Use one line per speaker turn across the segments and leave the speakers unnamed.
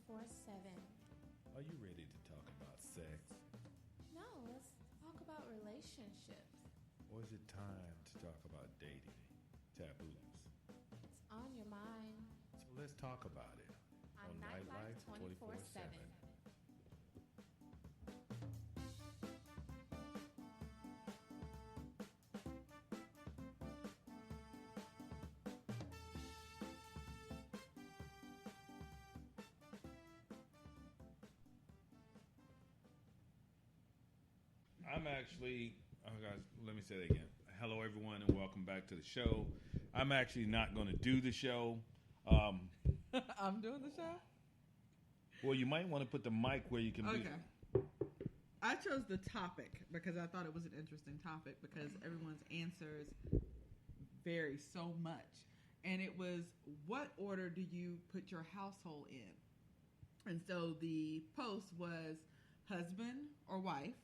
24/7.
Are you ready to talk about sex?
No, let's talk about relationships.
Or is it time to talk about dating, taboos?
It's on your mind.
So let's talk about it
On Nightlife 24/7.
I'm actually, oh guys, let me say that again. Hello, everyone, and welcome back to the show. I'm actually not going to do the show.
I'm doing the show?
Well, you might want to put the mic where you can be.
Okay. I chose the topic because I thought it was an interesting topic because everyone's answers vary so much. And it was, what order do you put your household in? And so the post was husband or wife,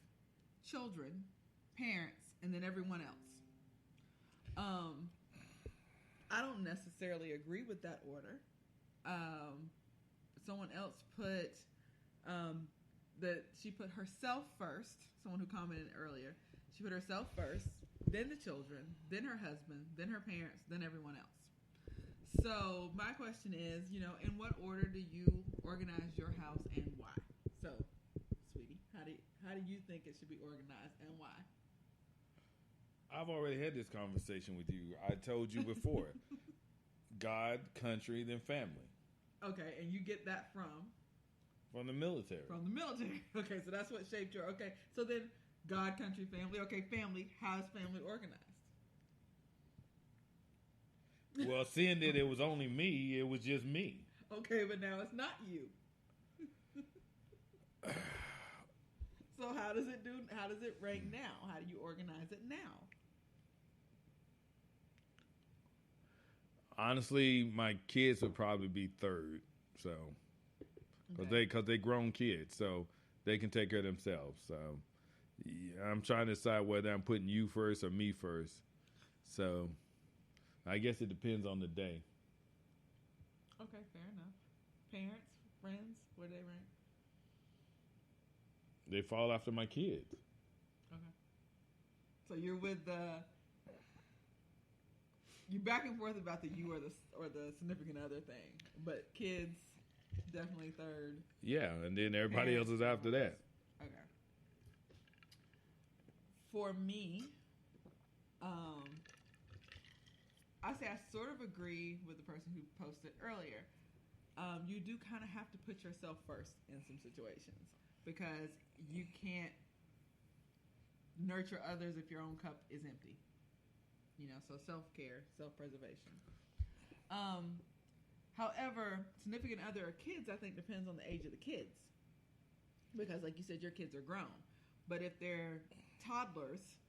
children, parents, and then everyone else. I don't necessarily agree with that order. Someone else put that she put herself first. Someone who commented earlier, she put herself first, then the children, then her husband, then her parents, then everyone else. So my question is, in what order do you organize your house and why? So, sweetie, how do you think it should be organized and why?
I've already had this conversation with you. I told you before. God, country, then family.
Okay, and you get that from
the military.
From the military. Okay, so that's what shaped your. Okay, so then God, country, family. Okay, family. How is family organized?
Well, seeing that it was only me, it was just me.
Okay, but now it's not you. So how does it rank now? How do you organize it now?
Honestly, my kids would probably be third, so because they grown kids, so they can take care of themselves. So yeah, I'm trying to decide whether I'm putting you first or me first. So I guess it depends on the day.
Okay, fair enough. Parents, friends, where do they rank?
They fall after my kids.
Okay. So you're with you back and forth about the you or the significant other thing, but kids definitely third.
Yeah, and then everybody else is after that.
Okay. For me, I say I sort of agree with the person who posted earlier. You do kind of have to put yourself first in some situations because you can't nurture others if your own cup is empty. So self-care, self-preservation. However, significant other or kids, I think, depends on the age of the kids. Because, like you said, your kids are grown. But if they're toddlers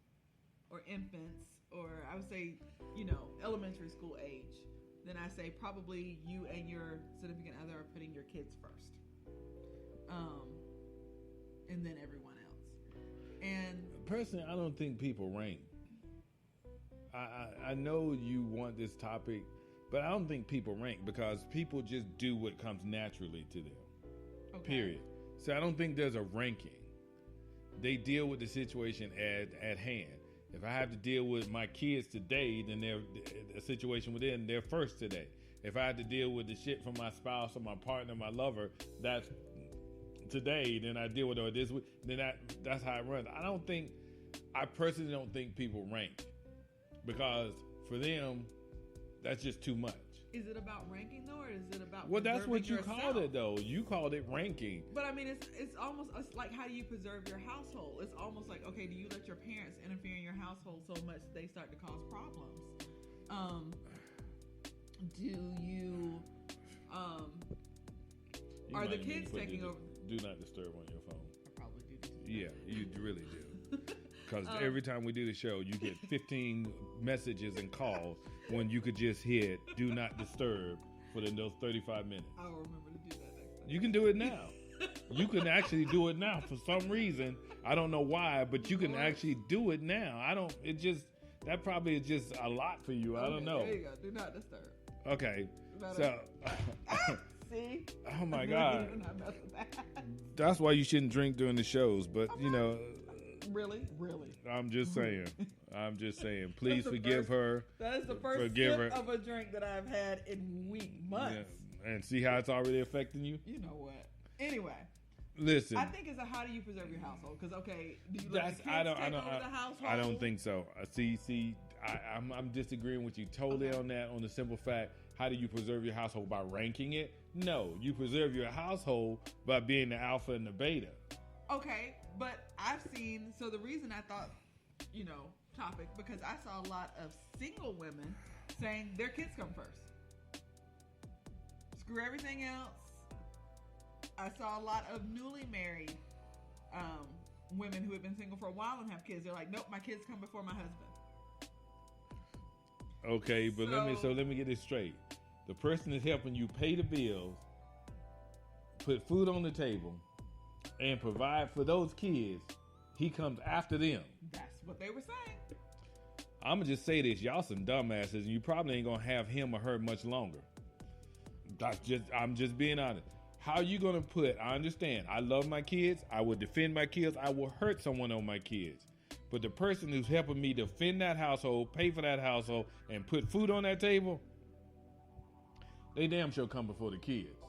or infants, or I would say, elementary school age, then I say probably you and your significant other are putting your kids first. And then everyone else. And
personally, I don't think people rank. I know you want this topic, but I don't think people rank because people just do what comes naturally to them. Okay. Period. So I don't think there's a ranking. They deal with the situation at hand. If I have to deal with my kids today, then they're a situation within, they're first today. If I have to deal with the shit from my spouse or my partner, my lover, that's today, then I deal with it this week. Then that's how it runs. I personally don't think people rank. Because for them, that's just too much.
Is it about ranking though, or is it about?
Well, that's what you
yourself?
called it though. You called it ranking.
But I mean, it's almost like how do you preserve your household? It's almost like, okay, do you let your parents interfere in your household so much that they start to cause problems? Do you? Are the kids taking over?
Do not disturb on your phone.
I probably do.
Yeah, you really do. Because every time we do the show, you get 15 messages and calls when you could just hit do not disturb for those 35 minutes.
I'll remember to do that next time.
You can do it now. You can actually do it now for some reason. I don't know why, but you can actually do it now. That probably is just a lot for you. I don't know.
There you go. Do not disturb.
Okay. So
See?
Oh my
I
God.
do not mess with that.
That's why you shouldn't drink during the shows. But you know,
Really?
I'm just saying. I'm just saying. Please
the
forgive
first-
her.
That is the first
Forgive
sip
her.
of a drink that I've had in months.
Yeah. And see how it's already affecting you.
You know what? Anyway,
Listen.
I think it's how do you preserve your household? Because okay, do you let the kids take over the household?
I don't think so. I'm disagreeing with you totally on that. On the simple fact, how do you preserve your household by ranking it? No, you preserve your household by being the alpha and the beta.
Okay, but I've seen. So the reason I thought, topic because I saw a lot of single women saying their kids come first. Screw everything else. I saw a lot of newly married women who have been single for a while and have kids. They're like, nope, my kids come before my husband.
Okay, but let me get this straight. The person that's helping you pay the bills, put food on the table, and provide for those kids, he comes after them.
That's what they were saying.
I'm gonna just say this: y'all some dumbasses, and you probably ain't gonna have him or her much longer. I'm just being honest. How you gonna put? I understand. I love my kids. I will defend my kids. I will hurt someone on my kids. But the person who's helping me defend that household, pay for that household, and put food on that table, they damn sure come before the kids.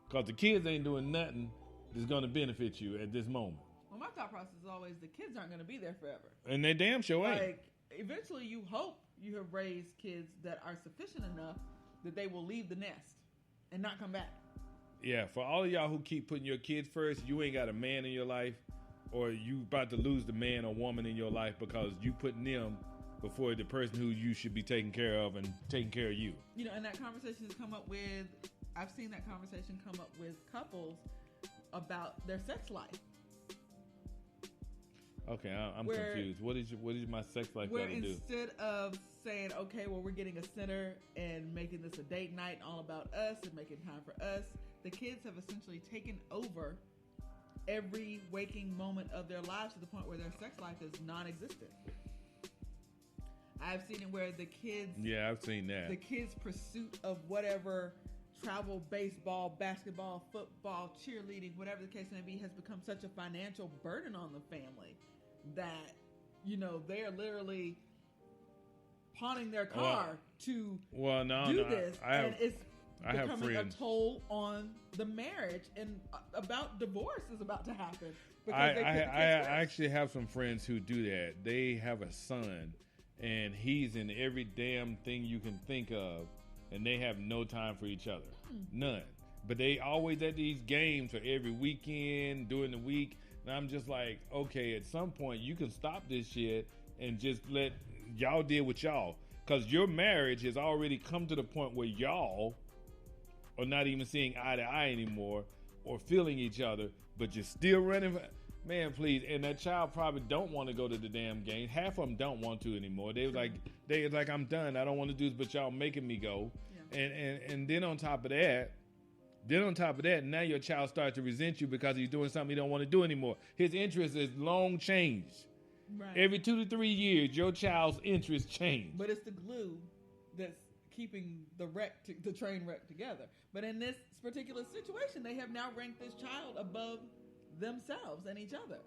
Because the kids ain't doing nothing that's going to benefit you at this moment.
Well, my thought process is always the kids aren't going to be there forever.
And they damn sure ain't.
Like, eventually you hope you have raised kids that are sufficient enough that they will leave the nest and not come back.
Yeah, for all of y'all who keep putting your kids first, you ain't got a man in your life, or you about to lose the man or woman in your life because you putting them before the person who you should be taking care of and taking care of you.
And that conversation has come up with, I've seen that conversation come up with couples about their sex life.
Okay, I'm confused. What is my sex life got to do?
Instead of saying, okay, well, we're getting a center and making this a date night all about us and making time for us, the kids have essentially taken over every waking moment of their lives to the point where their sex life is non-existent. I've seen it where the kids...
Yeah, I've seen that.
The kids' pursuit of whatever travel, baseball, basketball, football, cheerleading, whatever the case may be, has become such a financial burden on the family that, they are literally pawning their car to do this. It's becoming a toll on the marriage, and about divorce is about to happen.
I actually have some friends who do that. They have a son, and he's in every damn thing you can think of, and they have no time for each other. None. But they always at these games for every weekend, during the week. And I'm just like, okay, at some point you can stop this shit and just let y'all deal with y'all. Because your marriage has already come to the point where y'all are not even seeing eye to eye anymore or feeling each other, but you're still running. Man, please. And that child probably don't want to go to the damn game. Half of them don't want to anymore. They was like, I'm done. I don't want to do this, but y'all making me go. Yeah. And then on top of that, now your child starts to resent you because he's doing something he don't want to do anymore. His interest is long changed. Right. Every 2 to 3 years, your child's interest change.
But it's the glue that's keeping the train wreck together. But in this particular situation, they have now ranked this child above themselves and each other.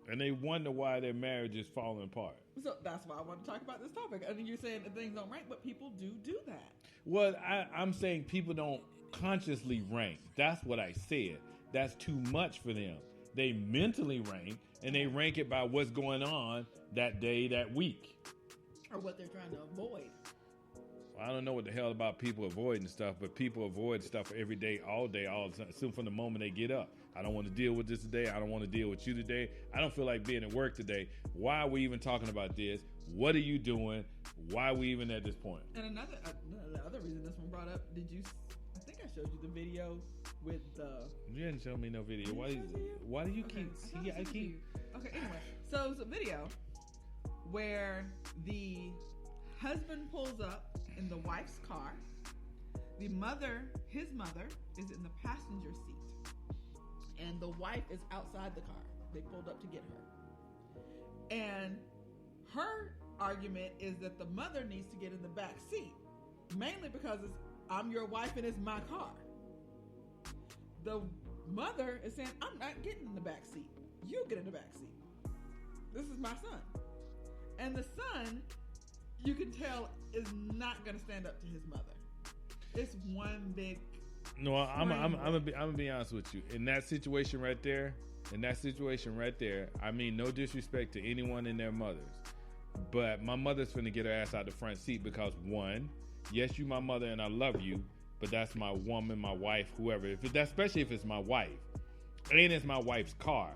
And they wonder why their marriage is falling apart.
So that's why I want to talk about this topic. I mean, you're saying that things don't rank, but people do that.
Well, I'm saying people don't consciously rank. That's what I said. That's too much for them. They mentally rank, and they rank it by what's going on that day, that week.
Or what they're trying to avoid.
I don't know what the hell about people avoiding stuff, but people avoid stuff every day, all the time, soon from the moment they get up. I don't want to deal with this today. I don't want to deal with you today. I don't feel like being at work today. Why are we even talking about this? What are you doing? Why are we even at this point?
And another reason this one brought up, I think I showed you the video with
You didn't show me no video. Why do you keep...
Okay, anyway. So it's a video where the husband pulls up in the wife's car. His mother is in the passenger seat. And the wife is outside the car. They pulled up to get her. And her argument is that the mother needs to get in the back seat. Mainly because it's I'm your wife and it's my car. The mother is saying, I'm not getting in the back seat. You get in the back seat. This is my son. And the son, you can tell, is not going to stand up to his mother. It's one big...
No, I'm gonna be honest with you. In that situation right there, I mean, no disrespect to anyone and their mothers, but my mother's finna get her ass out the front seat because, one, yes, you my mother and I love you, but that's my woman, my wife, whoever. Especially if it's my wife, and it's my wife's car.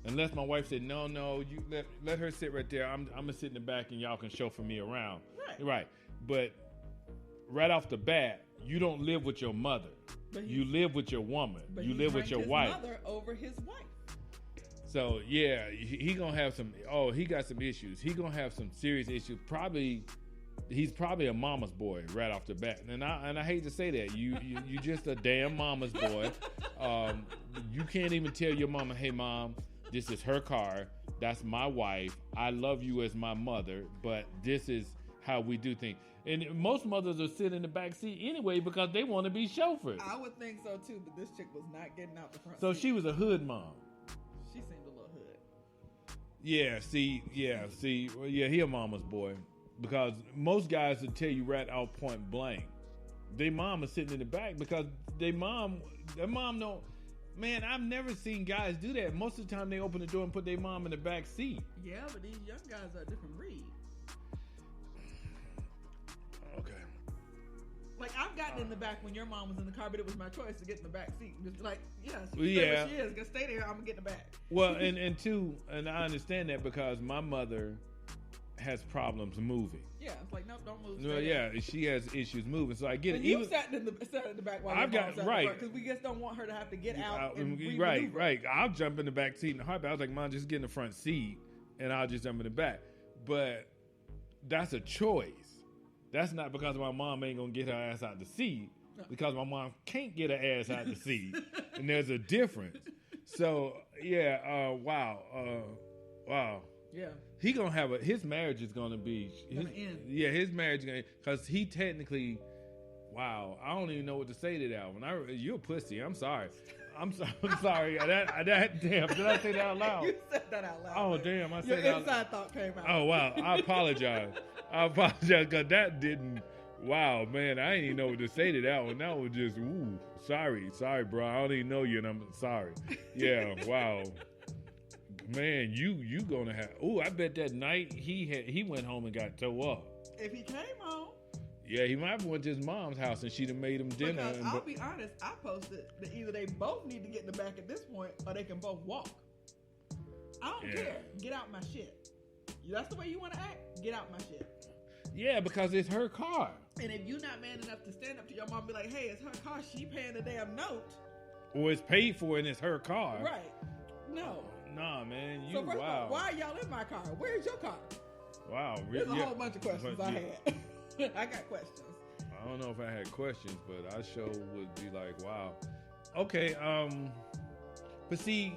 Unless my wife said, no, you let her sit right there. I'm gonna sit in the back and y'all can chauffeur me around. Right. But right off the bat, you don't live with your mother. You live with your woman. You live with your wife.
Mother over his wife.
So yeah, he gonna have some. Oh, he got some issues. He gonna have some serious issues. He's probably a mama's boy right off the bat. And I hate to say that. You just a damn mama's boy. You can't even tell your mama, hey mom, this is her car. That's my wife. I love you as my mother, but this is how we do things. And most mothers will sit in the back seat anyway because they want to be chauffeured.
I would think so too, but this chick was not getting out the front
So
seat.
she was a hood mom.
She seemed a little hood.
Well, he a mama's boy. Because most guys will tell you right out point blank, their mom is sitting in the back because their mom don't. Man, I've never seen guys do that. Most of the time they open the door and put their mom in the back seat.
Yeah, but these young guys are a different breed.
Okay.
Like, I've gotten in the back when your mom was in the car, but it was my choice to get in the back seat. Just like, stay where she is. Gonna stay there. I'm gonna get in the back.
Well, and two, and I understand that because my mother has problems moving.
Yeah, it's like, nope, don't move.
Well, yeah, she has issues moving, so I get
and
it.
You sat in the back while
I've got right
because we just don't want her to have to get out and
right. I'll jump in the back seat in the heartbeat. I was like, Mom, just get in the front seat, and I'll just jump in the back. But that's a choice. That's not because my mom ain't gonna get her ass out the seat. No. Because my mom can't get her ass out the seat, and there's a difference. So yeah, wow.
Yeah.
He gonna have his marriage is gonna be
gonna end.
Yeah, his marriage is gonna, because he technically, wow, I don't even know what to say to that one. You're a pussy. I'm sorry. I'm sorry. That damn. Did I say that out loud?
You said that out loud.
Oh damn! I said
your
that.
Inside thought came out.
Oh wow! I apologize. Because that didn't. Wow, man, I didn't even know what to say to that one. That was just sorry, bro. I don't even know you, and I'm sorry. Yeah, wow. Man, you gonna have? Ooh, I bet that night he went home and got towed up.
If he came home.
Yeah, he might have went to his mom's house and she'd have made him dinner.
Because I'll be honest, I posted that either they both need to get in the back at this point or they can both walk. I don't care. Get out my shit. That's the way you want to act? Get out my shit.
Yeah, because it's her car.
And if you're not man enough to stand up to your mom and be like, hey, it's her car, she paying the damn note.
Or it's paid for and it's her car.
Right. No.
Nah, man.
So first of all, why are y'all in my car? Where's your car?
Wow.
There's a whole bunch of questions I had. I got questions.
I don't know if I had questions, but I sure would be like, wow. Okay, but see,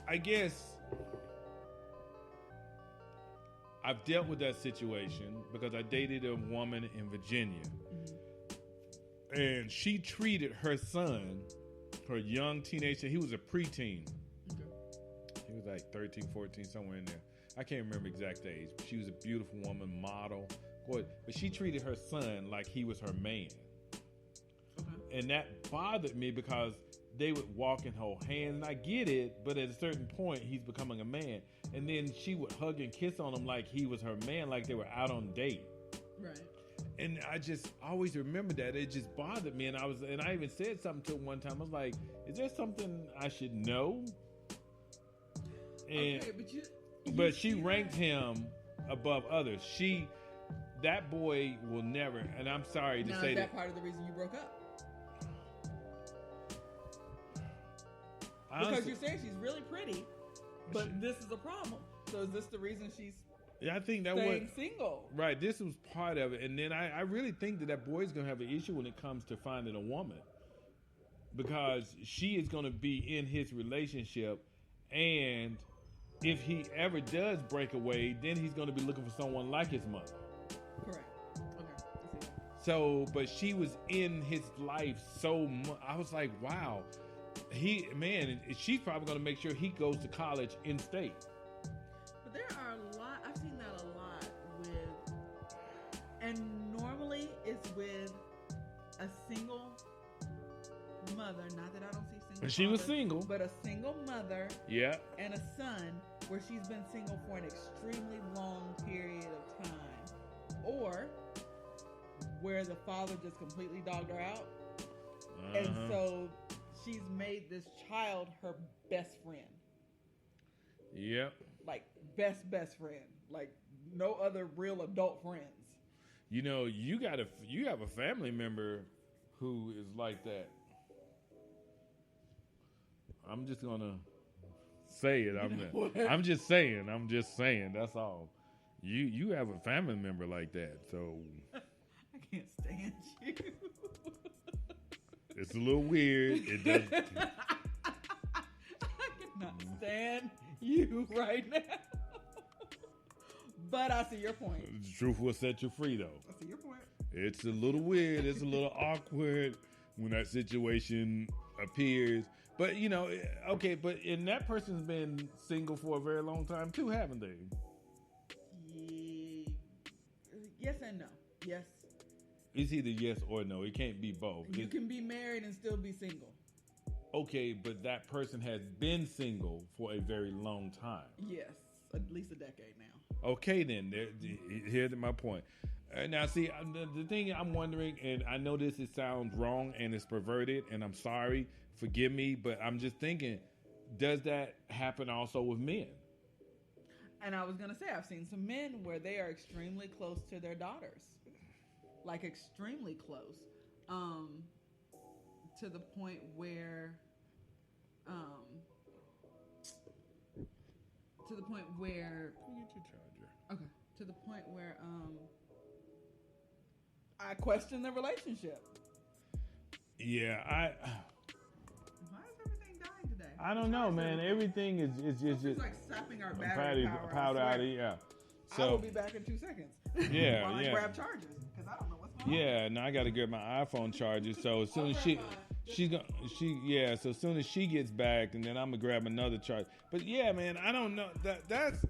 I guess I've dealt with that situation because I dated a woman in Virginia. Mm-hmm. And she treated her son, her young teenager, he was a preteen. Okay. He was like 13, 14, somewhere in there. I can't remember exact age. But she was a beautiful woman, model. But she treated her son like he was her man. Okay. And that bothered me because they would walk and hold hands. And I get it, but at a certain point, he's becoming a man. And then she would hug and kiss on him like he was her man, like they were out on a date. Right. And I just always remember that. It just bothered me. And I even said something to him one time. I was like, is there something I should know? And, okay, but she ranked him above others. That boy will never, and I'm sorry to say
that. Is that part of the reason you broke up? Honestly, because you're saying she's really pretty, but this is a problem. So is this the reason she's
I think that
staying single?
Right. This was part of it. And then I really think that boy's going to have an issue when it comes to finding a woman. Because she is going to be in his relationship, and if he ever does break away, then he's going to be looking for someone like his mother.
Correct. Okay.
So, but she was in his life so much. I was like, wow, she's probably going to make sure he goes to college in state.
But there are a lot, I've seen that a lot with, and normally it's with a single mother. Not that I don't see single.
She was
fathers,
single,
but a single mother.
Yeah.
And a son where she's been single for an extremely long period of time, or where the father just completely dogged her out, and so she's made this child her best friend.
Yep.
Like best friend. Like no other real adult friends.
You know, you have a family member who is like that. I'm just gonna say it. I'm just saying. That's all. You have a family member like that, so
I can't stand you.
It's a little weird. It does.
I cannot stand you right now. But I see your point.
The truth will set you free, though.
I see your point.
It's a little weird. It's a little awkward when that situation appears. But, you know, okay, and that person's been single for a very long time, too, haven't they?
Yes and no. Yes.
It's either yes or no. It can't be both.
You can be married and still be single.
Okay, but that person has been single for a very long time.
Yes, at least a decade now.
Okay, then. Here's my point. Now, see, the thing I'm wondering, and I know it sounds wrong and it's perverted, and I'm sorry, forgive me, but I'm just thinking, does that happen also with men?
And I was going to say, I've seen some men where they are extremely close to their daughters. Like extremely close. To the point where... to the point where...
Go get your charger.
Okay. To the point where I question the relationship.
Yeah,
Why is everything dying today?
I don't know, man. Everything is just
like sapping our battery
powder out of, yeah. So
I will be back in 2 seconds.
Yeah,
while
yeah.
I grab chargers because I don't know what's going on.
Yeah, now I got to get my iPhone charger. So as soon as so as soon as she gets back, and then I'm gonna grab another charge. But yeah, man, I don't know. That's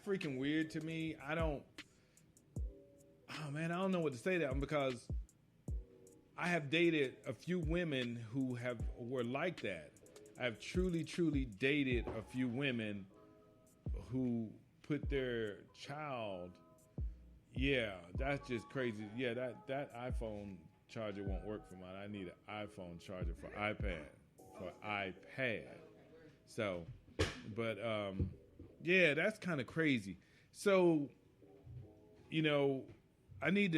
freaking weird to me. I don't know what to say to that one, because I have dated a few women who were like that. I've truly dated a few women who put their child. Yeah, that's just crazy. Yeah, that iPhone charger won't work for mine. I need an iPhone charger for iPad. So, but yeah, that's kind of crazy. So, you know, I need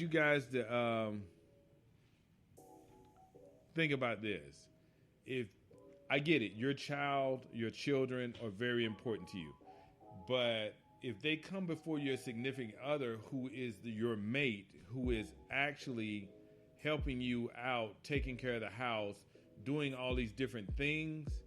you guys to think about this. If I get it, your children are very important to you, but if they come before your significant other, who is your mate, who is actually helping you out, taking care of the house, doing all these different things,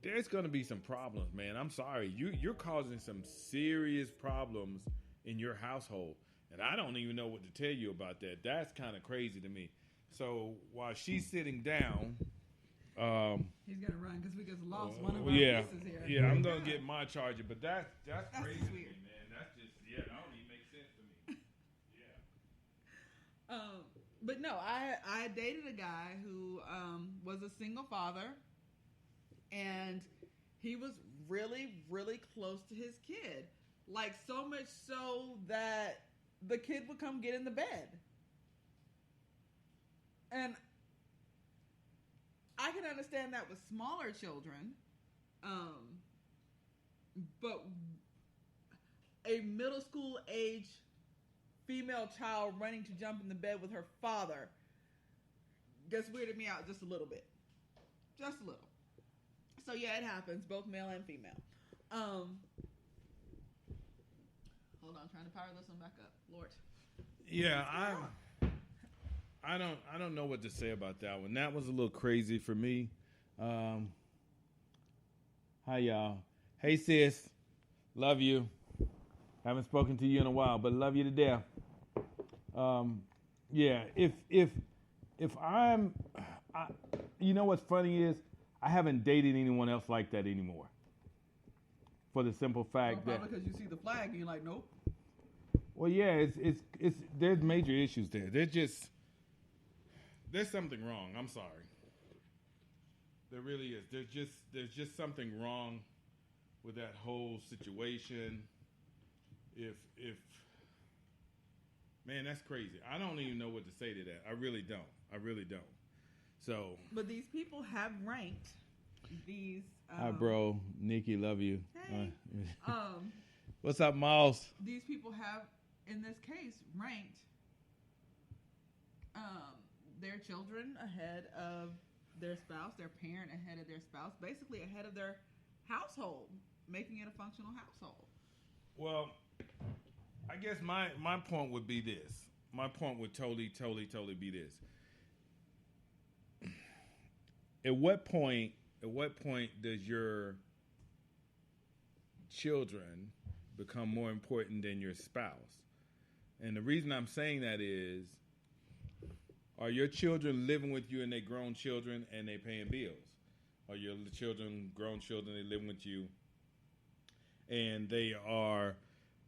there's going to be some problems, man. I'm sorry. You're causing some serious problems in your household, and I don't even know what to tell you about that. That's kind of crazy to me. So while she's sitting down...
he's gonna run because we just lost one of our
pieces
here.
Yeah, I'm gonna get my charger, but that's crazy to me,
weird.
man. That's just that don't even make sense to me. Yeah.
But no, I dated a guy who was a single father, and he was really close to his kid, like so much so that the kid would come get in the bed, and I can understand that with smaller children, but a middle school age female child running to jump in the bed with her father gets weirded me out just a little bit. Just a little. So yeah, it happens, both male and female. Hold on, trying to power this one back up. Lord.
Yeah, I don't know what to say about that one. That was a little crazy for me. Hi y'all. Hey sis. Love you. Haven't spoken to you in a while, but love you to death. Yeah, if I'm, you know what's funny is I haven't dated anyone else like that anymore. For the simple fact that,
because you see the flag and you're like, nope.
well, yeah, it's there's major issues there. There's something wrong. I'm sorry. There really is. There's just something wrong with that whole situation. If man, that's crazy. I don't even know what to say to that. I really don't. So.
But these people have ranked these.
Hi, bro. Nikki, love you.
Hey.
What's up, Miles?
These people have, in this case, ranked their children ahead of their spouse, their parent ahead of their spouse, basically ahead of their household, making it a functional household.
Well, I guess my point would be this. My point would totally be this. At what point does your children become more important than your spouse? And the reason I'm saying that is, are your children living with you and they grown children and they paying bills? Are your children grown children, they living with you and they are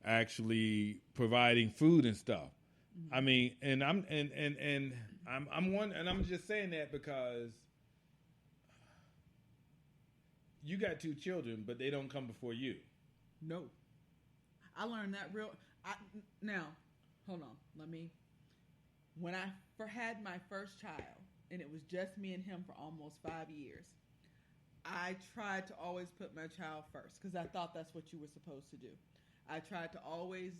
actually providing food and stuff? Mm-hmm. I mean, and I'm just saying that because you got two children, but they don't come before you.
No. I learned that now, hold on. When I had my first child, and it was just me and him for almost 5 years, I tried to always put my child first because I thought that's what you were supposed to do. I tried to always,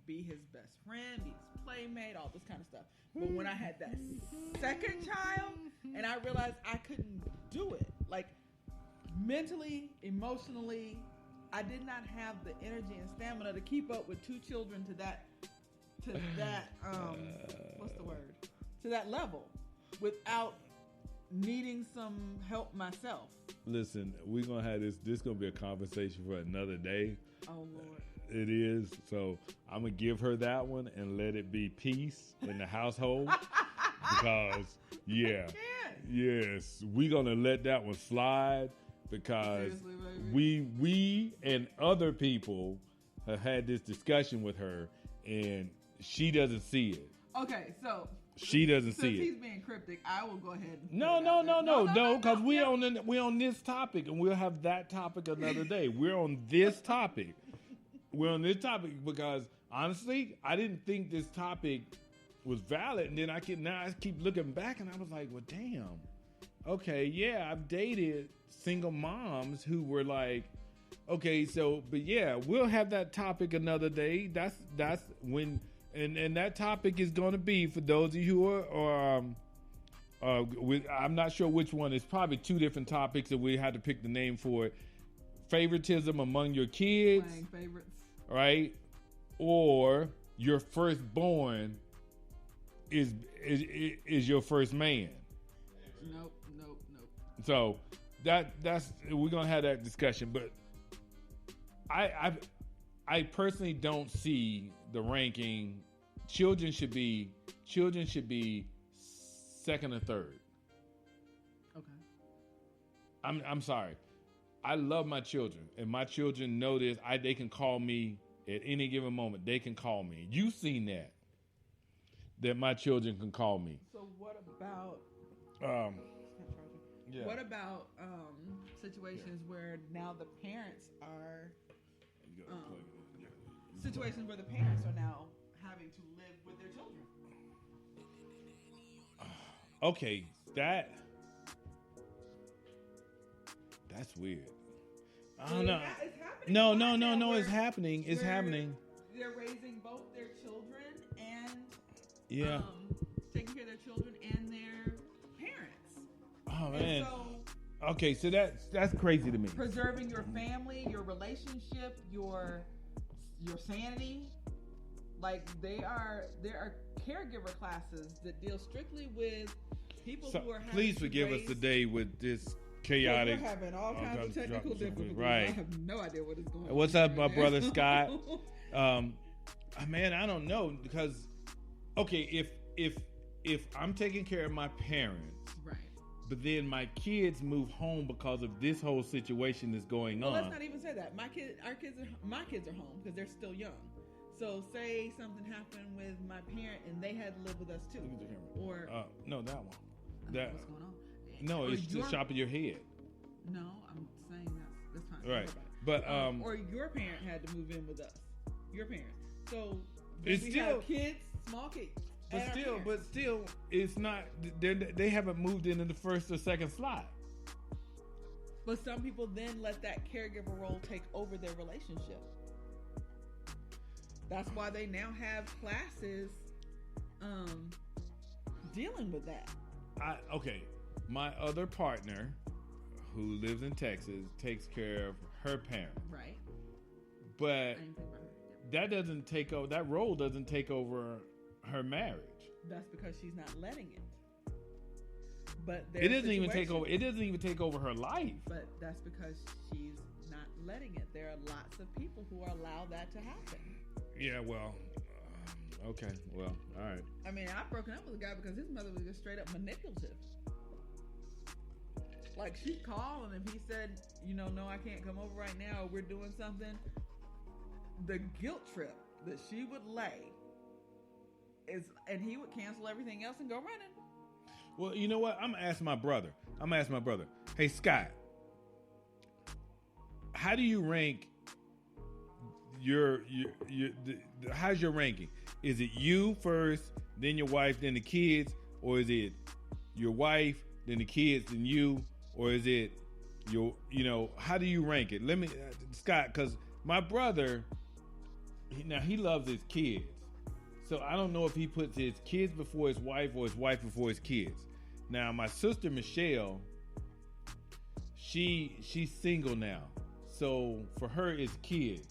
be his best friend, be his playmate, all this kind of stuff. But when I had that second child, and I realized I couldn't do it, mentally, emotionally, I did not have the energy and stamina to keep up with two children to that what's the word? To that level without needing some help myself.
Listen, we're going to have this going to be a conversation for another day.
Oh, Lord.
It is. So I'm going to give her that one and let it be peace in the household. Because, yeah. Yes, we're going to let that one slide because we and other people have had this discussion with her and she doesn't see it.
Okay, so
she doesn't see it.
Since he's being cryptic, I will go ahead. And
No, because we're on this topic, and we'll have that topic another day. We're on this topic. We're on this topic because honestly, I didn't think this topic was valid, and then I keep looking back, and I was like, well, damn. Okay, yeah, I've dated single moms who were like, okay, so, but yeah, we'll have that topic another day. That's when. And that topic is going to be, for those of you who are I'm not sure which one. It's probably two different topics that we had to pick the name for it. Favoritism among your kids.
Playing favorites.
Right? Or your firstborn is your first man.
Nope.
So that's we're going to have that discussion. But I personally don't see the ranking. Children should be second or third.
Okay.
I'm sorry. I love my children, and my children know this. They can call me at any given moment. They can call me. You've seen that my children can call me.
So what about?
Yeah.
What about situations where now the parents are? Situations where the parents are now having to live with their children.
Okay, that's weird. I don't know.
It's happening.
No, it's happening. It's happening.
They're raising both their children and taking care of their children and their parents.
Oh man.
And so,
okay, so that's crazy to me.
Preserving your family, your relationship, your sanity. There are caregiver classes that deal strictly with people who are having
please forgive us today with this chaotic.
We're having all kinds of technical difficulties.
Right.
I have no idea what is going on.
What's up, my brother Scott? Man, I don't know because okay, if I'm taking care of my parents,
Right.
but then my kids move home because of this whole situation that's going
Well,
on.
let's not even say that. My kids are home because they're still young. So say something happened with my parent and they had to live with us too.
Look at the camera.
Or
No, that one.
I don't
That
know what's going on.
no,
Or
it's just shop of your head.
No, I'm saying that's fine. Don't
Right.
worry about it.
But
or your parent had to move in with us. Your parent. So
It's
we
still-
have kids, small kids. and our parents.
still, it's not. They haven't moved into the first or second slot.
But some people then let that caregiver role take over their relationship. That's why they now have classes dealing with that.
Okay, my other partner, who lives in Texas, takes care of her parents,
Right.
but
I didn't think about that.
that doesn't take over. That role doesn't take over her marriage.
That's because she's not letting it. But
It doesn't even take over. It doesn't even take over her life.
But that's because she's not letting it. There are lots of people who allow that to happen.
Yeah. Well. Okay. Well. All right.
I mean, I've broken up with a guy because his mother was just straight up manipulative. Like, she'd call, and if he said, no, I can't come over right now, or we're doing something, the guilt trip that she would lay and he would cancel everything else and go running.
Well, you know what? I'm gonna ask my brother. Hey, Scott, how do you rank how's your ranking? Is it you first, then your wife, then the kids, or is it your wife, then the kids, then you, or is it how do you rank it? Let me, Scott, because my brother, he loves his kids. So I don't know if he puts his kids before his wife or his wife before his kids. Now, my sister Michelle, she's single now. So for her, it's kids.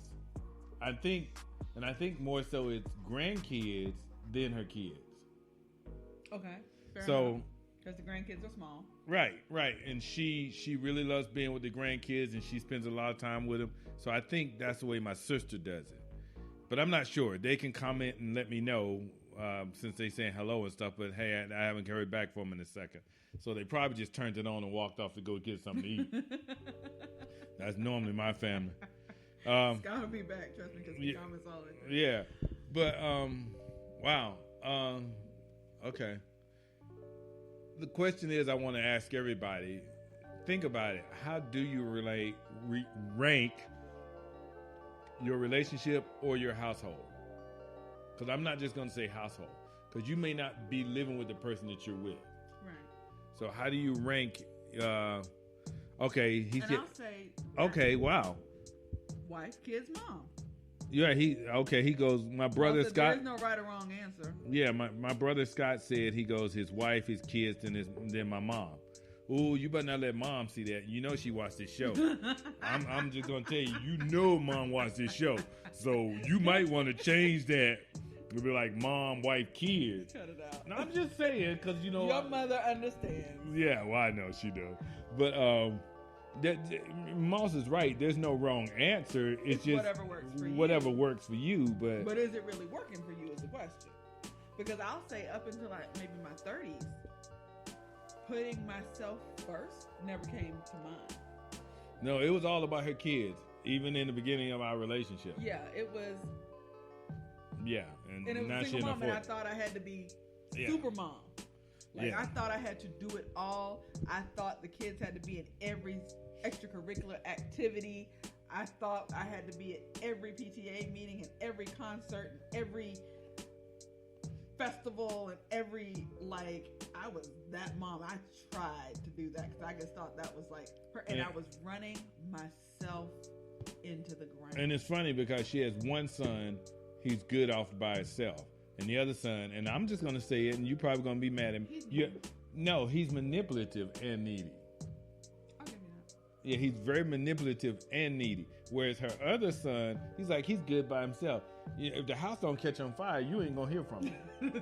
I think more so it's grandkids than her kids.
Okay. Fair
So,
enough. Because the grandkids are small.
right. And she really loves being with the grandkids, and she spends a lot of time with them. So I think that's the way my sister does it. But I'm not sure. They can comment and let me know since they saying hello and stuff. But hey, I haven't heard back from them in a second. So they probably just turned it on and walked off to go get something to eat. That's normally my family.
Scott will be back, trust me, because the comments always.
Yeah. But, wow. Okay. The question is, I want to ask everybody, think about it. How do you rank your relationship or your household? Because I'm not just going to say household, because you may not be living with the person that you're with.
Right.
So how do you rank? Okay, he's
And I'll say.
Okay, wow.
Wife, kids, mom.
Yeah, he goes. My brother
Also,
Scott.
There's no right or wrong answer.
Yeah, my brother Scott said he goes his wife, his kids, then my mom. Ooh, you better not let mom see that. You know she watched this show. I'm just gonna tell you, mom watched this show. So you might want to change that. It'll be like mom, wife, kids.
Cut it out.
No, I'm just saying because
Your mother understands.
Yeah, well I know she does. But Moss is right. There's no wrong answer. It's just
whatever works for you.
Whatever works for you.
But is it really working for you is the question. Because I'll say up until maybe my 30s, putting myself first never came to mind.
No, it was all about her kids, even in the beginning of our relationship.
Yeah, it was.
Yeah,
And it
now
was
she
single
in her
mom, and I
40s.
thought I had to be
Yeah.
super mom. Like,
Yeah.
I thought I had to do it all. I thought the kids had to be in every extracurricular activity. I thought I had to be at every PTA meeting and every concert and every festival and every, I was that mom. I tried to do that because I just thought that was like her. And I was running myself into the ground.
And it's funny because she has one son, he's good off by himself. And the other son, and I'm just going to say it, and you're probably going to be mad at me. No, he's manipulative and needy.
I'll give you that.
Yeah, he's very manipulative and needy. Whereas her other son, he's good by himself. If the house don't catch on fire, you ain't going to hear from him.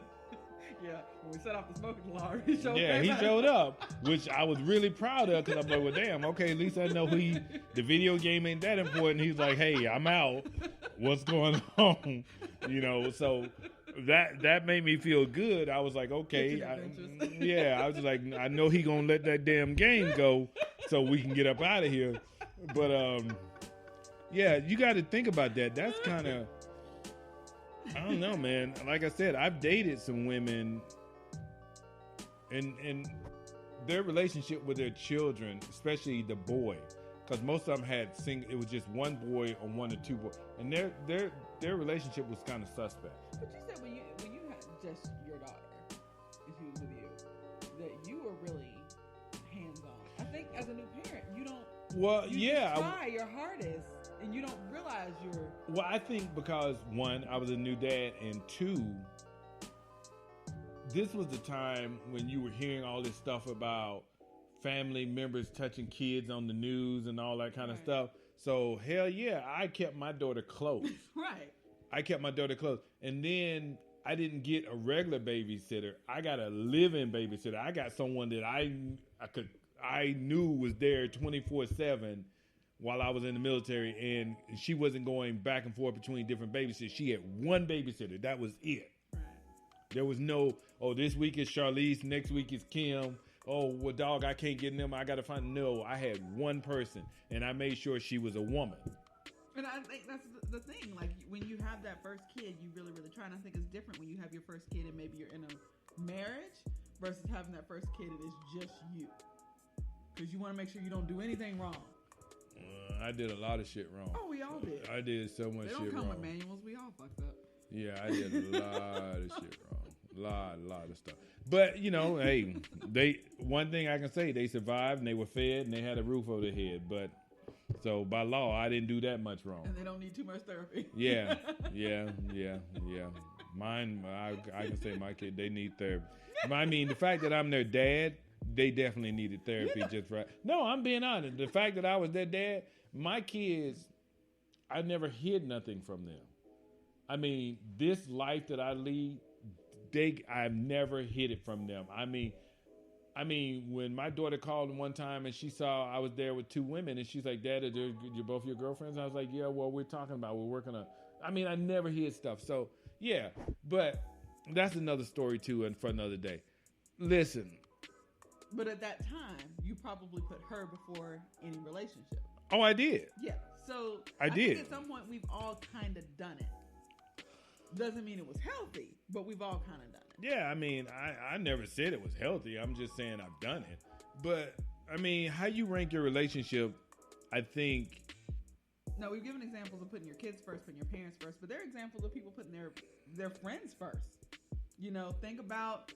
Yeah, when we set off the smoking alarm, he showed
Yeah, he showed up, which I was really proud of because I'm like, well, damn, okay, at least I know the video game ain't that important. He's like, hey, I'm out. What's going on? So that made me feel good. I was like, okay, I was like, I know he gonna let that damn game go so we can get up out of here. But yeah, you got to think about that. That's kind of, I don't know, man. Like I said, I've dated some women, and their relationship with their children, especially the boy, because most of them had it was just one boy or one or two boys, and their relationship was kind of suspect.
But you said when you had just your daughter, and she was with you, that you were really hands on. I think as a new parent, you don't.
Well,
you
yeah,
just try your hardest, and you don't realize you're.
Well, I think because one, I was a new dad, and two, this was the time when you were hearing all this stuff about family members touching kids on the news and all that kind of stuff. So, hell yeah, I kept my daughter close.
Right.
I kept my daughter close. And then I didn't get a regular babysitter. I got a live-in babysitter. I got someone that I knew was there 24/7 while I was in the military, and she wasn't going back and forth between different babysitters. She had one babysitter. That was it.
Right.
There was no, oh, this week is Charlize, next week is Kim. Oh, well, dog, I can't get them. I got to find. No, I had one person, and I made sure she was a woman.
And I think that's the thing. Like, when you have that first kid, you really, really try. And I think it's different when you have your first kid and maybe you're in a marriage versus having that first kid and it's just you. Because you want to make sure you don't do anything wrong.
I did a lot of shit wrong.
Oh, we all did.
I did so much shit wrong.
They don't come with manuals. We all fucked up.
Yeah, I did a lot of shit wrong. Lot of stuff. But, you know, hey, one thing I can say, they survived and they were fed and they had a roof over their head. But, so by law, I didn't do that much wrong.
And they don't need too much therapy.
Yeah. Mine, I can say my kid, they need therapy. I mean, the fact that I'm their dad, they definitely needed therapy just right. No, I'm being honest. The fact that I was their dad, my kids, I never hid nothing from them. I mean, this life that I lead, I've never hid it from them. I mean, when my daughter called one time and she saw I was there with two women and she's like, Dad, are you're both your girlfriends? I was like, yeah, well, we're working on, I mean, I never hid stuff. So, yeah, but that's another story too and for another day. Listen.
But at that time, you probably put her before any relationship.
Oh, I did.
Yeah. So
I did.
think at some point we've all kind of done it. Doesn't mean it was healthy, but we've all kind of done it.
Yeah, I mean, I never said it was healthy. I'm just saying I've done it. But, I mean, how you rank your relationship, I think...
No, we've given examples of putting your kids first, putting your parents first, but there are examples of people putting their friends first. You know, think about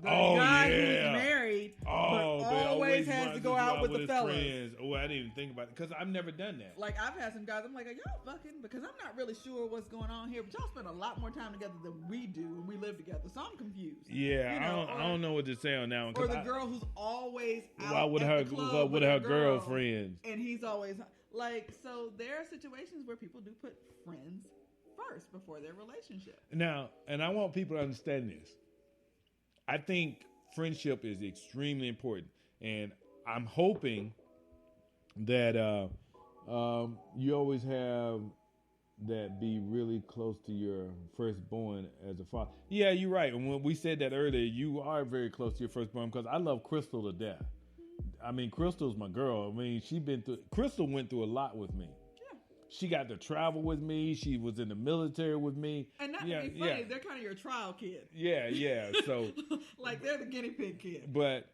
the guy who's married, but always has to go out with the fellas.
Friends. Oh, I didn't even think about it because I've never done that.
Like, I've had some guys, I'm like, are y'all fucking? Because I'm not really sure what's going on here, but y'all spend a lot more time together than we do when we live together, so I'm confused.
Yeah, you know, I don't know what to say on that one.
Or the girl who's always out with
her
girl,
girlfriends.
And he's always, like, so there are situations where people do put friends first before their relationship.
Now, and I want people to understand this. I think friendship is extremely important, and I'm hoping that you always have that be really close to your firstborn as a father. Yeah, you're right. And when we said that earlier, you are very close to your firstborn because I love Crystal to death. I mean, Crystal's my girl. I mean, Crystal went through a lot with me. She got to travel with me. She was in the military with me.
And not to be funny, they're kind of your trial kid.
Yeah. So,
like they're the guinea pig kid.
But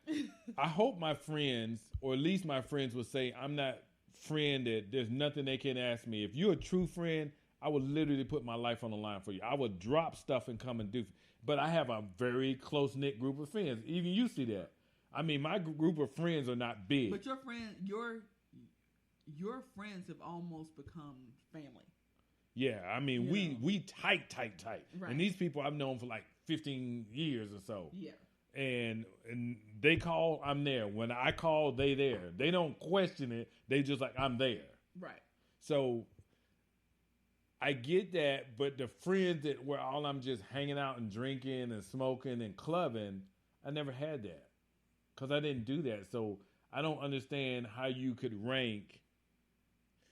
I hope my friends, or at least my friends, will say I'm not friend that there's nothing they can ask me. If you're a true friend, I would literally put my life on the line for you. I would drop stuff and come and do. But I have a very close knit group of friends. Even you see that. I mean, my group of friends are not big.
But your friends have almost become family.
Yeah, I mean, we tight.
Right.
And these people I've known for like 15 years or so.
Yeah.
And they call, I'm there. When I call, they there. They don't question it. They just like, I'm there.
Right.
So I get that, but the friends that where all I'm just hanging out and drinking and smoking and clubbing, I never had that. Because I didn't do that. So I don't understand how you could rank.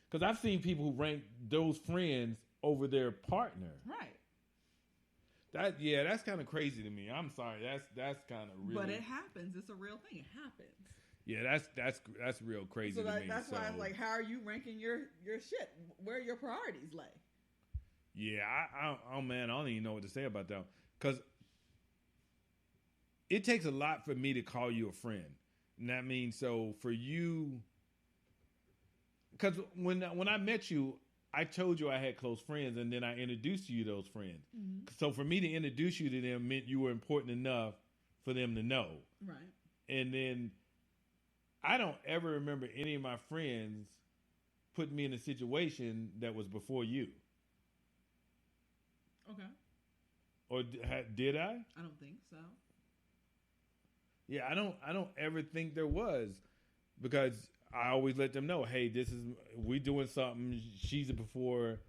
Because I've seen people who rank those friends over their partner.
Right.
That's kind of crazy to me. I'm sorry. That's kind of really.
But it happens. It's a real thing. It happens.
Yeah, that's real crazy
So
to me.
that's why I'm like, how are you ranking your shit? Where your priorities lay?
Yeah, oh man, I don't even know what to say about that because it takes a lot for me to call you a friend, and that means so for you. Because when I met you, I told you I had close friends, and then I introduced you to those friends. Mm-hmm. So for me to introduce you to them meant you were important enough for them to know.
Right.
And then I don't ever remember any of my friends putting me in a situation that was before you.
Okay.
Or did I?
I don't think so.
Yeah, I don't ever think there was, because I always let them know, hey, we doing something. She's a before.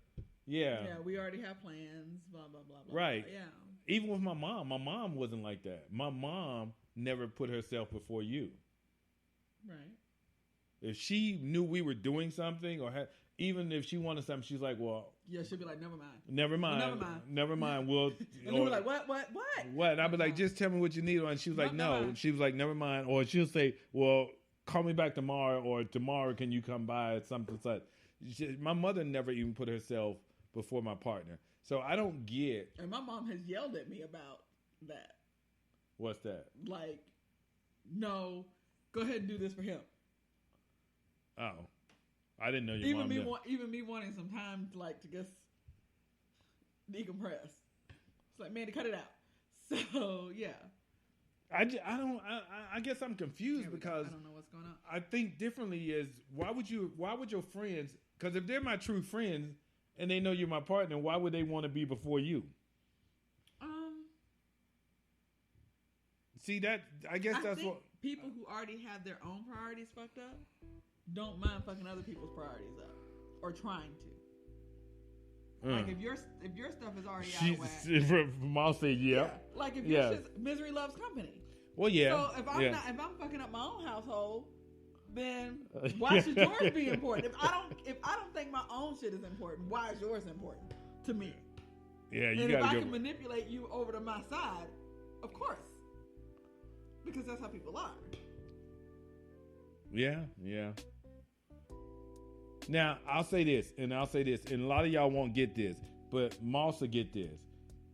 Yeah.
Yeah, we already have plans. Blah blah blah. Blah
right.
Blah, yeah.
Even with my mom wasn't like that. My mom never put herself before you.
Right.
If she knew we were doing something, or even if she wanted something, she's like, well.
Yeah, she'll be like, never mind.
Never mind. Well, never mind. We'll.
And then we're like, what?
What? And I'd be like, just tell me what you need. And she was like, no. She was like, never mind. Or she'll say, well, call me back tomorrow, or tomorrow can you come by, or something such. My mother never even put herself before my partner. So I don't get.
And my mom has yelled at me about that.
What's that?
Like, no, go ahead and do this for him.
Oh. I didn't know your mom did.
Even me wanting some time to just decompress. It's like, man, to cut it out. So yeah.
I guess I'm confused because
I don't know what's going on.
I think differently is why would your friends, because if they're my true friends and they know you're my partner, why would they want to be before you? See that I guess
I
that's
think
what
people who already have their own priorities fucked up don't mind fucking other people's priorities up or trying to. Like if your stuff is already out of whack.
Mom said yeah.
Like if your shit's misery loves company.
Well, yeah.
So if I'm fucking up my own household, then why should yours be important? If I don't think my own shit is important, why is yours important to me?
Yeah, you
and
gotta
if I can manipulate you over to my side, of course, because that's how people are.
Yeah. Now, I'll say this, and a lot of y'all won't get this, but Moss will get this.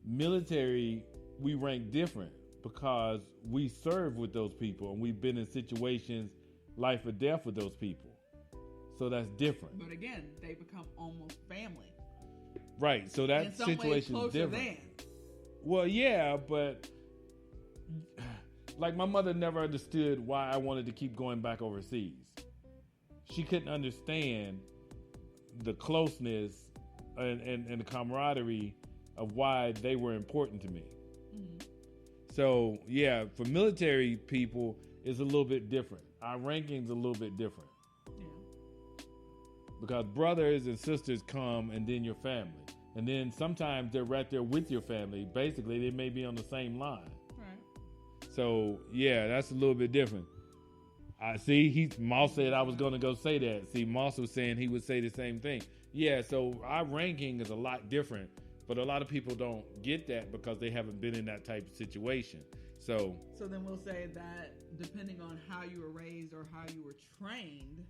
Military, we rank different because we serve with those people, and we've been in situations, life or death with those people. So that's different.
But again, they become almost family.
Right, so that situation is different. Than. Well, yeah, but like my mother never understood why I wanted to keep going back overseas. She couldn't understand the closeness and the camaraderie of why they were important to me. Mm-hmm. So, yeah, for military people, it's a little bit different. Our ranking's a little bit different. Yeah. Because brothers and sisters come and then your family. And then sometimes they're right there with your family. Basically, they may be on the same line. Right. So, yeah, that's a little bit different. I see. Moss said I was going to go say that. See, Moss was saying he would say the same thing. Yeah, so our ranking is a lot different, but a lot of people don't get that because they haven't been in that type of situation. So
then we'll say that depending on how you were raised or how you were trained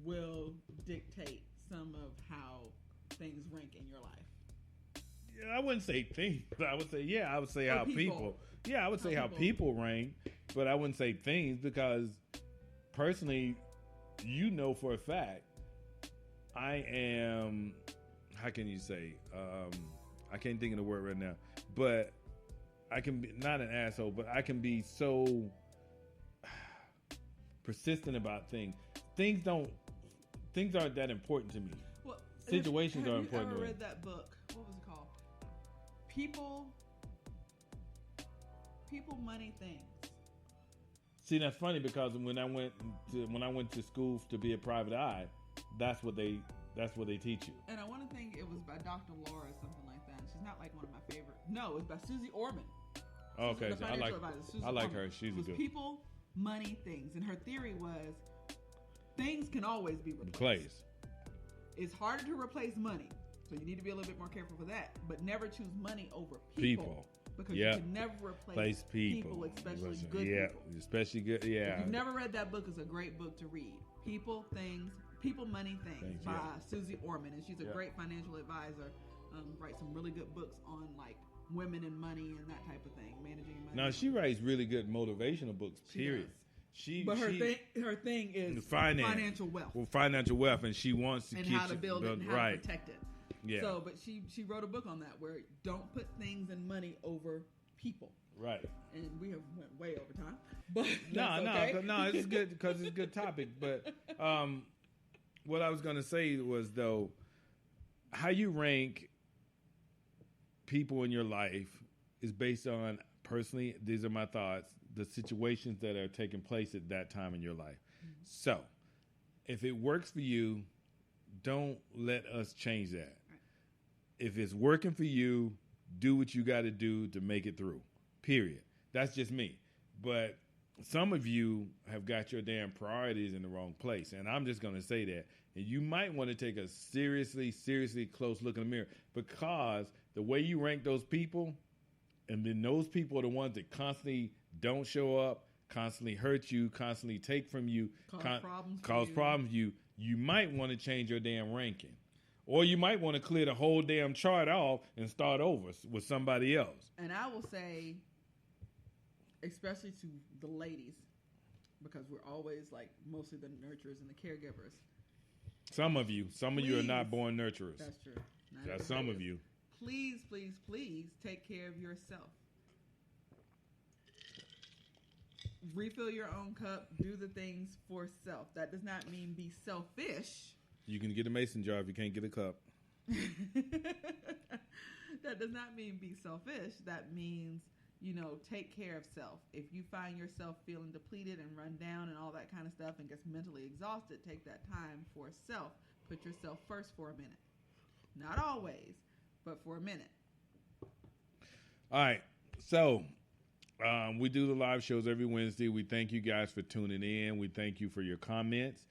will dictate some of how things rank in your life.
Yeah, I wouldn't say things. I would say how people. Yeah, I would say how people rank, but I wouldn't say things because personally, you know for a fact, I am, how can you say, I can't think of the word right now, but I can be, not an asshole, but I can be so persistent about things. Things aren't that important to me.
Well,
situations are important to me.
Have you ever read that book? What was it called? People, Money, Things.
See, that's funny because when I went to school to be a private eye, that's what they teach you.
And I want to think it was by Dr. Laura or something like that. She's not like one of my favorite. No, it's by Susie Orman.
Okay, so I like her. She's a good.
People, Money, Things, and her theory was things can always be replaced. It's harder to replace money. So you need to be a little bit more careful for that. But never choose money over people. Because you can never replace people, especially good people.
Especially good, yeah.
If you've never read that book, it's a great book to read. People, Money, Things by Susie Orman. And she's a great financial advisor. Writes some really good books on like women and money and that type of thing, managing money.
Now she writes really good motivational books, period.
Her thing is financial wealth.
Well, financial wealth, and she wants to
and
keep
how to build it and how to protect it.
Yeah.
So, but she wrote a book on that where don't put things and money over people.
Right.
And we have went way over time, but
no, it's good because it's a good topic. But what I was going to say was though, how you rank people in your life is based on personally. These are my thoughts. The situations that are taking place at that time in your life. Mm-hmm. So, if it works for you, don't let us change that. Right. If it's working for you, do what you got to do to make it through. Period. That's just me. But some of you have got your damn priorities in the wrong place. And I'm just going to say that. And you might want to take a seriously close look in the mirror, because the way you rank those people, and then those people are the ones that constantly don't show up, constantly hurt you, constantly take from you, cause problems you might want to change your damn ranking. Or you might want to clear the whole damn chart off and start over with somebody else.
And I will say, especially to the ladies, because we're always like mostly the nurturers and the caregivers.
Some of you are not born nurturers.
That's true.
That's some of you.
Please take care of yourself. Refill your own cup. Do the things for self. That does not mean be selfish.
You can get a mason jar if you can't get a cup.
That does not mean be selfish. That means, take care of self. If you find yourself feeling depleted and run down and all that kind of stuff and gets mentally exhausted, take that time for self. Put yourself first for a minute. Not always, but for a minute.
All right. So we do the live shows every Wednesday. We thank you guys for tuning in. We thank you for your comments.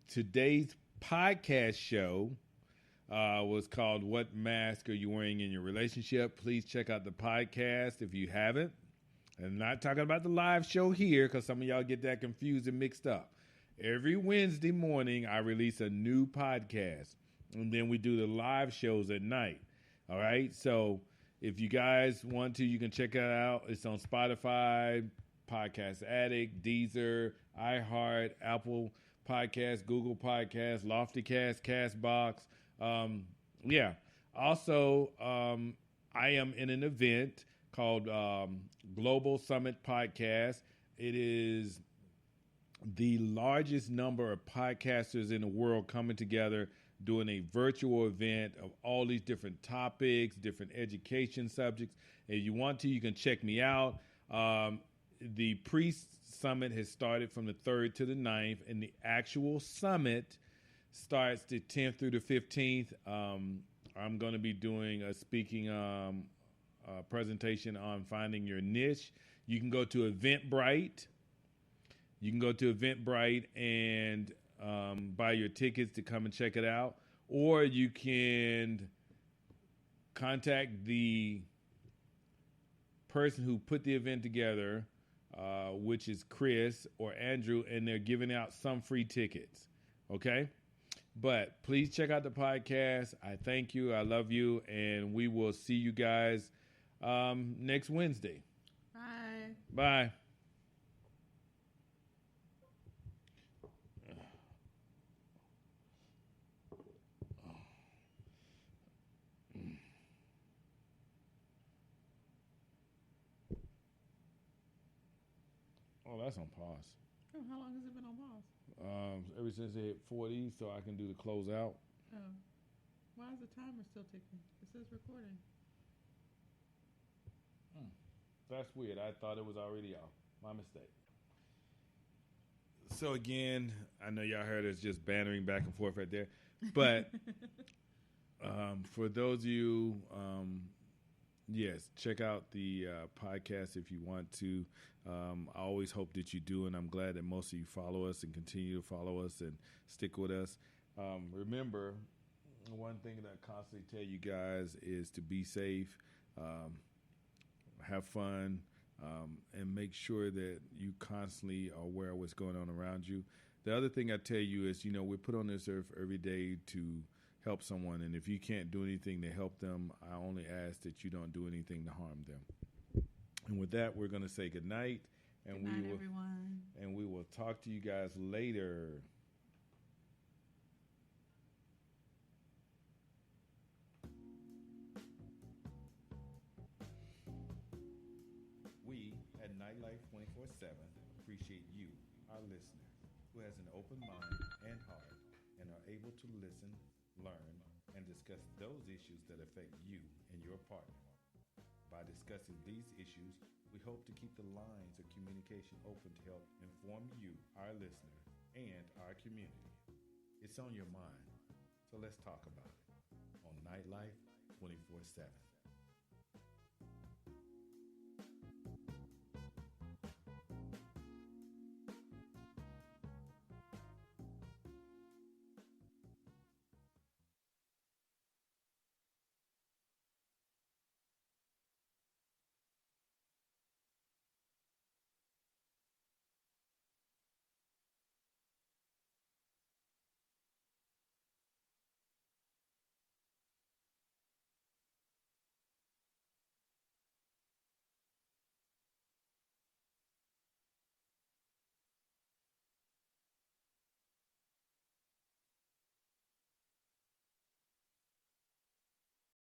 Today's podcast show was called What Mask Are You Wearing in Your Relationship? Please check out the podcast if you haven't. I'm not talking about the live show here because some of y'all get that confused and mixed up. Every Wednesday morning, I release a new podcast, and then we do the live shows at night. All right? So if you guys want to, you can check it out. It's on Spotify, Podcast Addict, Deezer, iHeart, Apple Podcast, Google Podcast, Loftycast, Castbox. Also, I am in an event called Global Summit Podcast. It is the largest number of podcasters in the world coming together doing a virtual event of all these different topics, different education subjects. If you want to, you can check me out. The pre-summit has started from the 3rd to the 9th, and the actual summit starts the 10th through the 15th. I'm going to be doing a speaking presentation on finding your niche. You can go to Eventbrite. And buy your tickets to come and check it out. Or you can contact the person who put the event together, which is Chris or Andrew, and they're giving out some free tickets. Okay? But please check out the podcast. I thank you. I love you. And we will see you guys next Wednesday.
Bye.
Bye. Oh, that's on pause.
Oh, how long has it been on pause?
Ever since they hit 40, so I can do the closeout.
Oh. Why is the timer still ticking? It says recording.
That's weird. I thought it was already off. My mistake. So again, I know y'all heard us just bantering back and forth right there. But for those of you, yes, check out the podcast if you want to. I always hope that you do, and I'm glad that most of you follow us and continue to follow us and stick with us. Remember, One thing that I constantly tell you guys is to be safe, um, have fun, and make sure that you constantly are aware of what's going on around you. The other thing I tell you is, we're put on this earth every day to help someone, and if you can't do anything to help them, I only ask that you don't do anything to harm them. And with that, we're going to say good night, and
Good night, everyone.
and we will talk to you guys later. We at Nightlife 24/7 appreciate you, our listener, who has an open mind and heart and are able to listen, learn, and discuss those issues that affect you and your partner. By discussing these issues, we hope to keep the lines of communication open to help inform you, our listener, and our community. It's on your mind, so let's talk about it on Nightlife 24/7.